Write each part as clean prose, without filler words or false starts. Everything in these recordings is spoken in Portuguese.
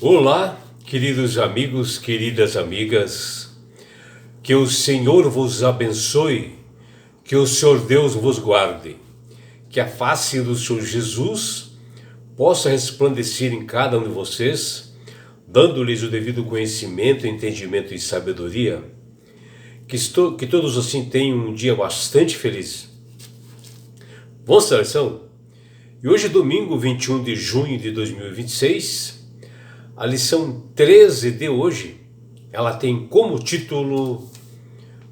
Olá, queridos amigos, queridas amigas, que o Senhor vos abençoe, que o Senhor Deus vos guarde, que a face do Senhor Jesus possa resplandecer em cada um de vocês, dando-lhes o devido conhecimento, entendimento e sabedoria, que todos assim tenham um dia bastante feliz. Vamos à lição? E hoje, domingo 21 de junho de 2026, a lição 13 de hoje, ela tem como título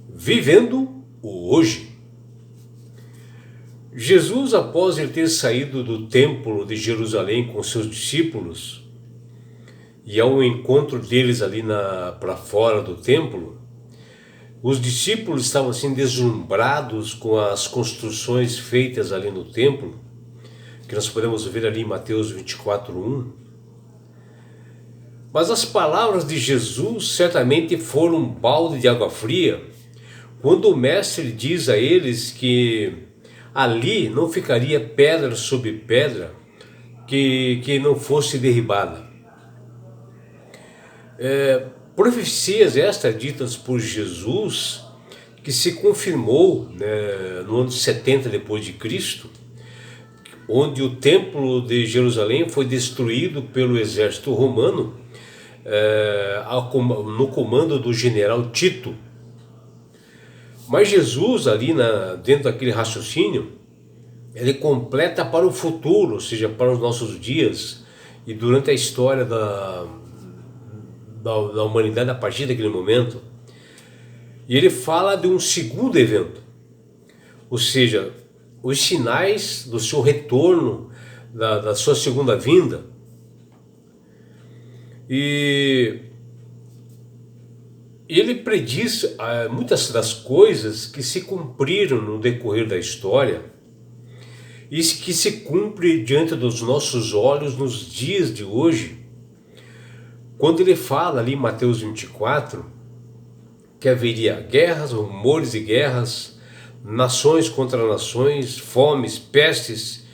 Vivendo o Hoje. Jesus, após ele ter saído do templo de Jerusalém com seus discípulos, e ao encontro deles ali para fora do templo, os discípulos estavam assim deslumbrados com as construções feitas ali no templo, que nós podemos ver ali em Mateus 24:1. Mas as palavras de Jesus certamente foram um balde de água fria, quando o mestre diz a eles que ali não ficaria pedra sobre pedra que não fosse derribada. Profecias estas ditas por Jesus, que se confirmou, no ano 70 depois de Cristo, onde o templo de Jerusalém foi destruído pelo exército romano, no comando do general Tito. Mas Jesus ali dentro daquele raciocínio, ele completa para o futuro, ou seja, para os nossos dias, e durante a história da humanidade a partir daquele momento. E ele fala de um segundo evento, ou seja, os sinais do seu retorno, da sua segunda vinda. E ele prediz muitas das coisas que se cumpriram no decorrer da história e que se cumpre diante dos nossos olhos nos dias de hoje, quando ele fala ali em Mateus 24 que haveria guerras, rumores de guerras, nações contra nações, fomes, pestes,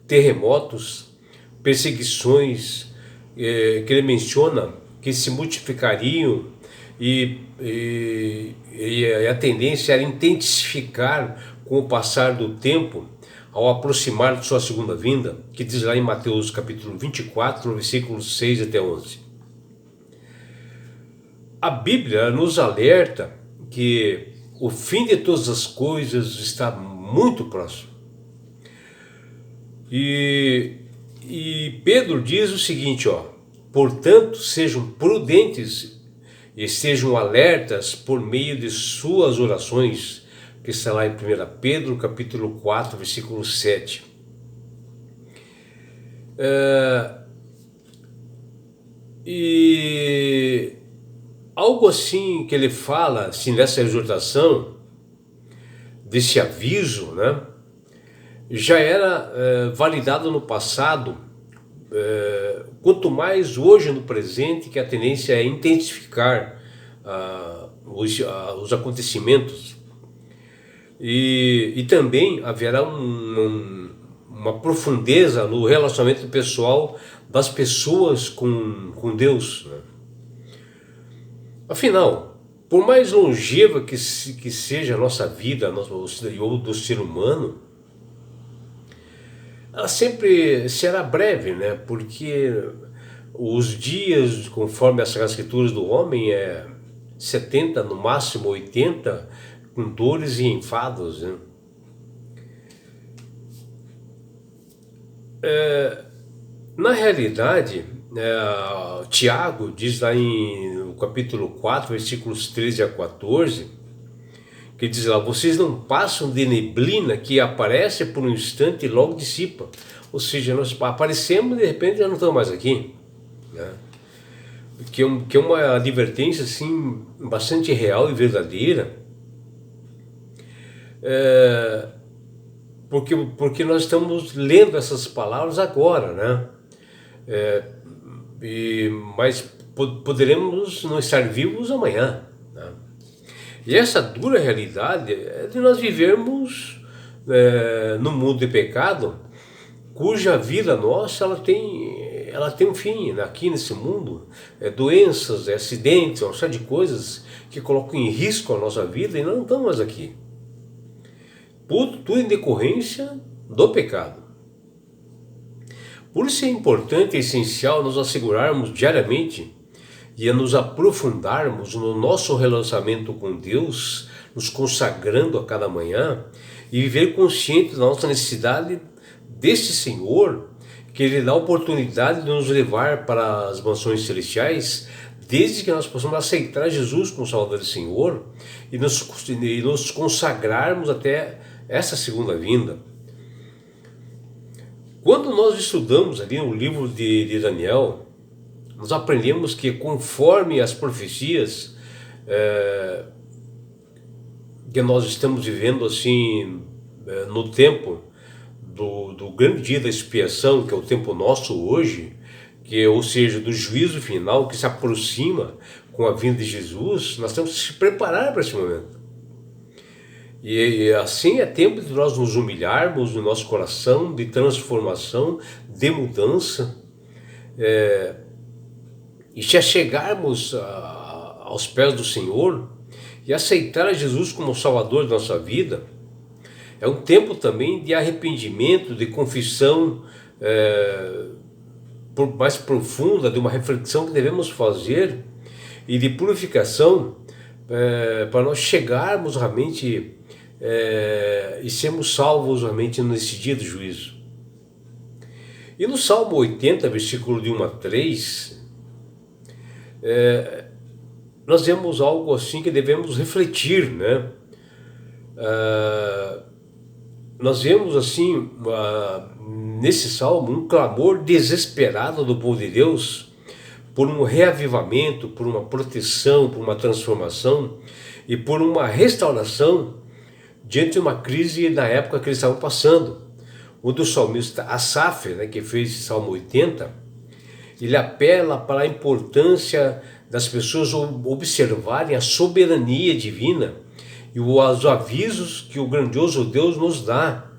terremotos, perseguições, que ele menciona que se multiplicariam e a tendência era intensificar com o passar do tempo ao aproximar de sua segunda vinda, que diz lá em Mateus capítulo 24, versículos 6 até 11. A Bíblia nos alerta que o fim de todas as coisas está muito próximo. E Pedro diz o seguinte, portanto, sejam prudentes e estejam alertas por meio de suas orações, que está lá em 1 Pedro, capítulo 4, versículo 7. E algo assim que ele fala, assim, nessa exortação, desse aviso, já era validado no passado, quanto mais hoje no presente, que a tendência é intensificar os acontecimentos, e também haverá uma profundeza no relacionamento pessoal das pessoas com Deus. Afinal, por mais longeva que seja a nossa vida, ou do ser humano, ela sempre será breve, porque os dias, conforme as escrituras do homem, é 70, no máximo 80, com dores e enfados. Na realidade, Tiago diz lá no capítulo 4, versículos 13 a 14, que diz lá, vocês não passam de neblina que aparece por um instante e logo dissipa. Ou seja, nós aparecemos e de repente já não estamos mais aqui. Que é uma advertência assim, bastante real e verdadeira, porque nós estamos lendo essas palavras agora, mas poderemos não estar vivos amanhã. E essa dura realidade é de nós vivermos no mundo de pecado, cuja vida nossa ela tem ela tem um fim, né? Aqui nesse mundo, doenças, acidentes, uma série de coisas que colocam em risco a nossa vida e não estão mais aqui. Tudo em decorrência do pecado. Por isso é importante e essencial nos assegurarmos diariamente e a nos aprofundarmos no nosso relacionamento com Deus, nos consagrando a cada manhã e viver consciente da nossa necessidade desse Senhor, que Ele dá a oportunidade de nos levar para as mansões celestiais, desde que nós possamos aceitar Jesus como Salvador e Senhor e nos consagrarmos até essa segunda vinda. Quando nós estudamos ali o livro de Daniel, nós aprendemos que conforme as profecias que nós estamos vivendo assim no tempo do grande dia da expiação, que é o tempo nosso hoje, ou seja, do juízo final que se aproxima com a vinda de Jesus, nós temos que se preparar para esse momento. E assim é tempo de nós nos humilharmos no nosso coração, de transformação, de mudança, e se achegarmos aos pés do Senhor e aceitar Jesus como Salvador da nossa vida. É um tempo também de arrependimento, de confissão mais profunda, de uma reflexão que devemos fazer e de purificação para nós chegarmos realmente e sermos salvos realmente nesse dia do juízo. E no Salmo 80, versículo de 1 a 3, nós vemos algo assim que devemos refletir, né? Nós vemos assim, nesse salmo, um clamor desesperado do povo de Deus por um reavivamento, por uma proteção, por uma transformação e por uma restauração diante de uma crise na época que eles estavam passando. O do salmista Asaf, né, que fez esse Salmo 80, ele apela para a importância das pessoas observarem a soberania divina e os avisos que o grandioso Deus nos dá.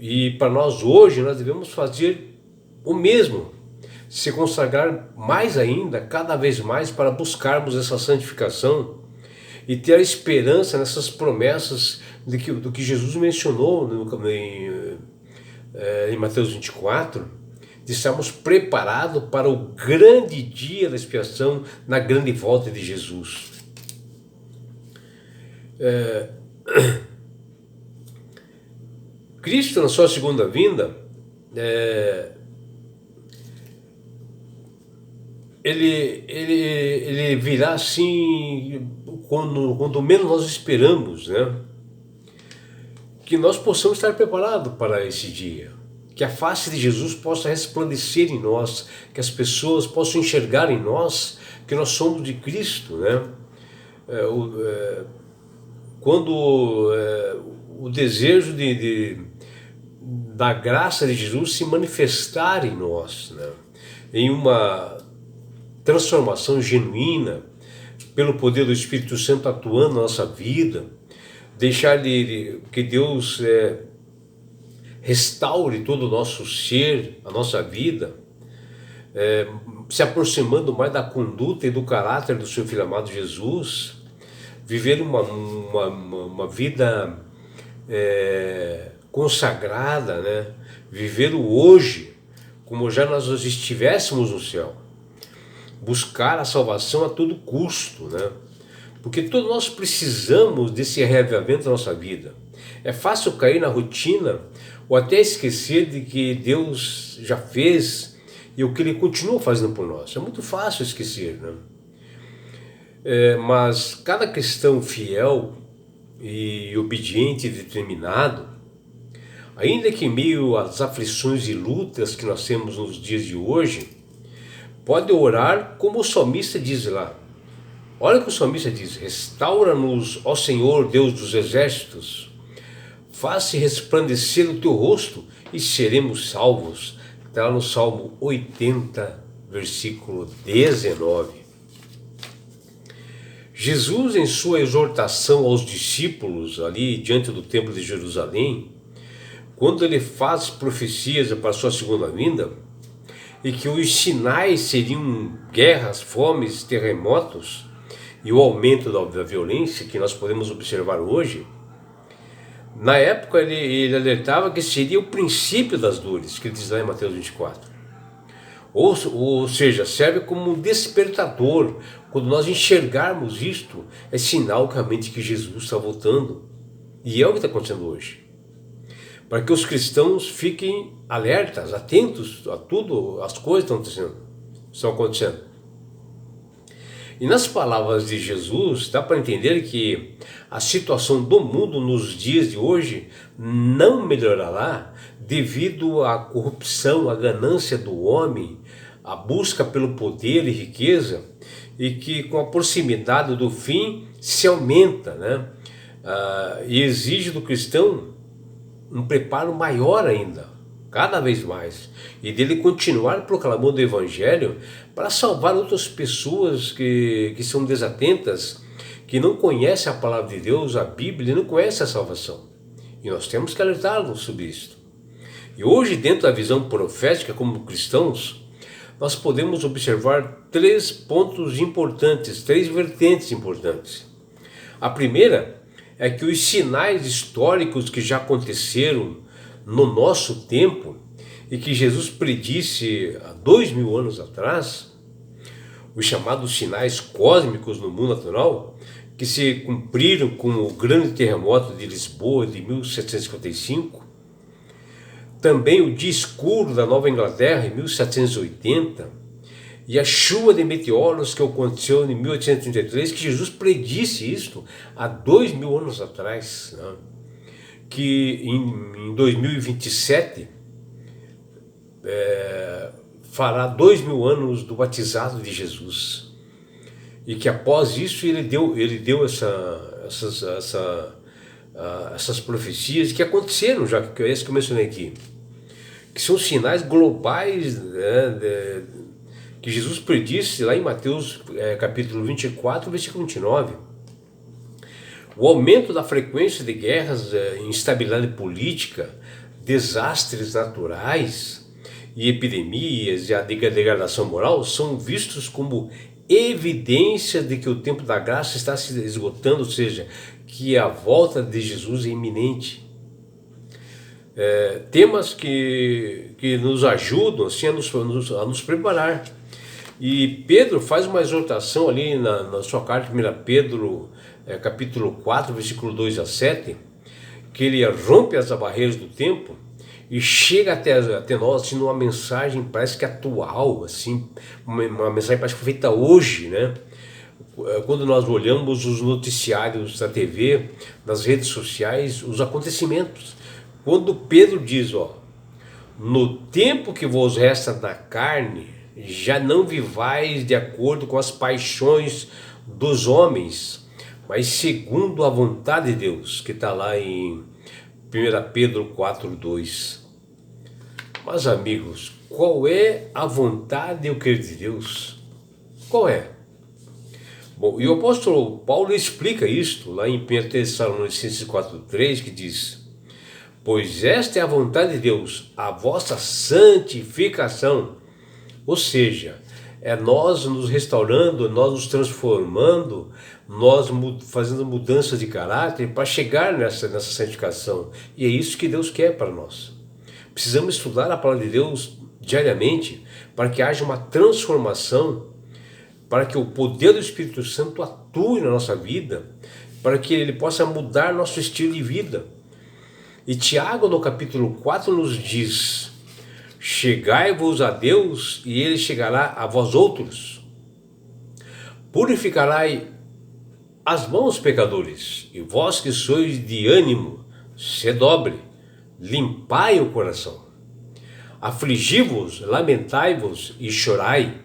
E para nós hoje, nós devemos fazer o mesmo, se consagrar mais ainda, cada vez mais, para buscarmos essa santificação e ter a esperança nessas promessas do que Jesus mencionou em Mateus 24, de estarmos preparados para o grande dia da expiação, na grande volta de Jesus. Cristo, na sua segunda vinda, ele virá assim quando menos nós esperamos, né? Que nós possamos estar preparados para esse dia, que a face de Jesus possa resplandecer em nós, que as pessoas possam enxergar em nós que nós somos de Cristo, né? Quando o desejo da graça de Jesus se manifestar em nós, né? Em uma transformação genuína, pelo poder do Espírito Santo atuando na nossa vida, deixar que Deus restaure todo o nosso ser, a nossa vida, se aproximando mais da conduta e do caráter do seu Filho amado Jesus, viver uma vida consagrada, né? Viver o hoje como já nós estivéssemos no céu, buscar a salvação a todo custo, né? Porque todos nós precisamos desse reavivamento da nossa vida. É fácil cair na rotina ou até esquecer de que Deus já fez e o que Ele continua fazendo por nós. É muito fácil esquecer, né? Mas cada cristão fiel e obediente e determinado, ainda que em meio às aflições e lutas que nós temos nos dias de hoje, pode orar como o salmista diz lá. Olha o que o salmista diz: restaura-nos, ó Senhor, Deus dos exércitos, faz-se resplandecer o teu rosto e seremos salvos. Está lá no Salmo 80, versículo 19. Jesus, em sua exortação aos discípulos ali diante do templo de Jerusalém, quando ele faz profecias para a sua segunda vinda, e que os sinais seriam guerras, fomes, terremotos e o aumento da violência que nós podemos observar hoje, na época ele alertava que seria o princípio das dores, que ele diz lá em Mateus 24. Ou seja, serve como um despertador. Quando nós enxergarmos isto, é sinal realmente que Jesus está voltando. E é o que está acontecendo hoje. Para que os cristãos fiquem alertas, atentos a tudo, as coisas estão acontecendo. E nas palavras de Jesus, dá para entender que a situação do mundo nos dias de hoje não melhorará devido à corrupção, à ganância do homem, a busca pelo poder e riqueza, e que com a proximidade do fim se aumenta, né? E exige do cristão um preparo maior ainda, cada vez mais, e dele continuar proclamando o Evangelho para salvar outras pessoas que são desatentas, que não conhecem a palavra de Deus, a Bíblia, e não conhecem a salvação. E nós temos que alertá-los sobre isso. E hoje, dentro da visão profética, como cristãos, nós podemos observar três pontos importantes, três vertentes importantes. A primeira é que os sinais históricos que já aconteceram no nosso tempo e que Jesus predisse há 2000 anos atrás, os chamados sinais cósmicos no mundo natural, que se cumpriram com o grande terremoto de Lisboa de 1755, também o dia escuro da Nova Inglaterra em 1780, e a chuva de meteoros que aconteceu em 1833, que Jesus predisse isto há 2000 anos atrás, né? Que em 2027 fará 2000 anos do batizado de Jesus, e que após isso ele deu essas profecias que aconteceram já, que é isso que eu mencionei aqui, que são sinais globais, né, que Jesus predisse lá em Mateus capítulo 24, versículo 29. O aumento da frequência de guerras, instabilidade política, desastres naturais e epidemias e a degradação moral são vistos como evidência de que o tempo da graça está se esgotando, ou seja, que a volta de Jesus é iminente. Temas que nos ajudam assim, a nos preparar. E Pedro faz uma exortação ali na sua carta, 1 Pedro, capítulo 4, versículo 2 a 7, que ele rompe as barreiras do tempo e chega até nós assim, numa mensagem parece que atual, assim, uma mensagem parece que foi feita hoje, né? Quando nós olhamos os noticiários da TV, nas redes sociais, os acontecimentos. Quando Pedro diz, no tempo que vos resta na carne, já não vivais de acordo com as paixões dos homens, mas segundo a vontade de Deus, que está lá em 1 Pedro 4:2. Mas amigos, qual é a vontade e o querer de Deus? Qual é? Bom, e o apóstolo Paulo explica isto lá em 1 Tessalonicenses 4:3, que diz: pois esta é a vontade de Deus, a vossa santificação. Ou seja, é nós nos restaurando, nós nos transformando, nós fazendo mudanças de caráter para chegar nessa santificação. E é isso que Deus quer para nós. Precisamos estudar a palavra de Deus diariamente para que haja uma transformação, para que o poder do Espírito Santo atue na nossa vida, para que ele possa mudar nosso estilo de vida. E Tiago, no capítulo 4, nos diz: chegai-vos a Deus e ele chegará a vós outros. Purificarai as mãos, pecadores, e vós que sois de ânimo, se dobre, limpai o coração. Afligi-vos, lamentai-vos e chorai.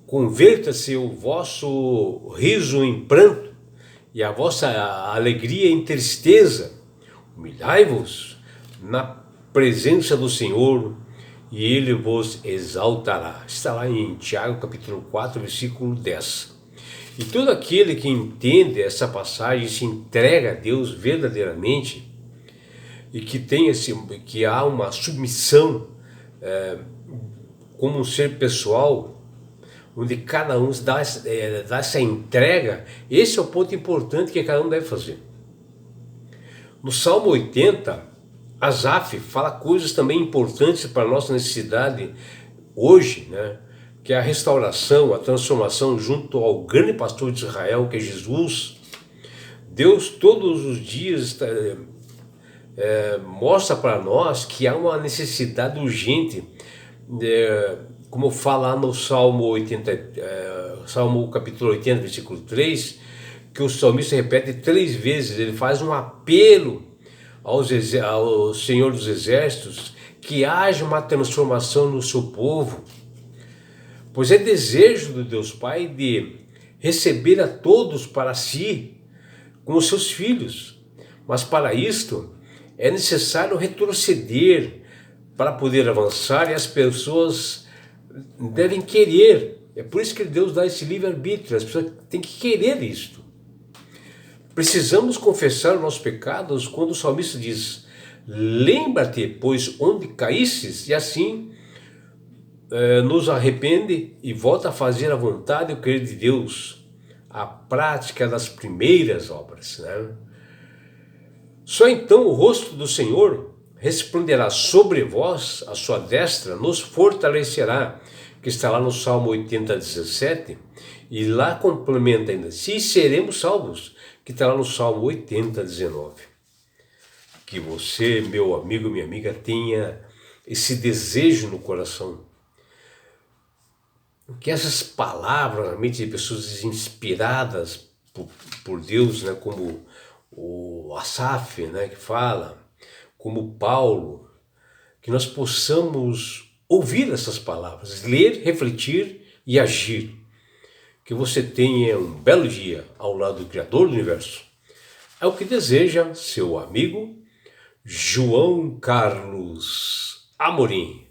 Converta-se o vosso riso em pranto e a vossa alegria em tristeza. Humilhai-vos na presença do Senhor e ele vos exaltará. Está lá em Tiago capítulo 4, versículo 10. E todo aquele que entende essa passagem, se entrega a Deus verdadeiramente, e que há uma submissão como um ser pessoal, onde cada um dá essa entrega. Esse é o ponto importante que cada um deve fazer. No Salmo 80, Asaf fala coisas também importantes para a nossa necessidade hoje, né? Que é a restauração, a transformação junto ao grande pastor de Israel, que é Jesus. Deus todos os dias mostra para nós que há uma necessidade urgente, como fala lá no Salmo 80, Salmo capítulo 80, versículo 3, que o salmista repete 3 vezes, ele faz um apelo ao Senhor dos Exércitos que haja uma transformação no seu povo, pois é desejo do Deus Pai de receber a todos para si como seus filhos, mas para isto é necessário retroceder para poder avançar, e as pessoas devem querer. É por isso que Deus dá esse livre-arbítrio, as pessoas têm que querer isto. Precisamos confessar os nossos pecados quando o salmista diz: lembra-te, pois, onde caísses, e assim nos arrepende e volta a fazer a vontade e o querer de Deus, a prática das primeiras obras, né? Só então o rosto do Senhor resplenderá sobre vós, a sua destra nos fortalecerá, que está lá no Salmo 80, 17, e lá complementa ainda, se seremos salvos, que está lá no Salmo 80, 19. Que você, meu amigo, minha amiga, tenha esse desejo no coração, que essas palavras, realmente, de pessoas inspiradas por Deus, né, como o Asaf, né, que fala, como Paulo, que nós possamos ouvir essas palavras, ler, refletir e agir. Que você tenha um belo dia ao lado do Criador do Universo. É o que deseja seu amigo João Carlos Amorim.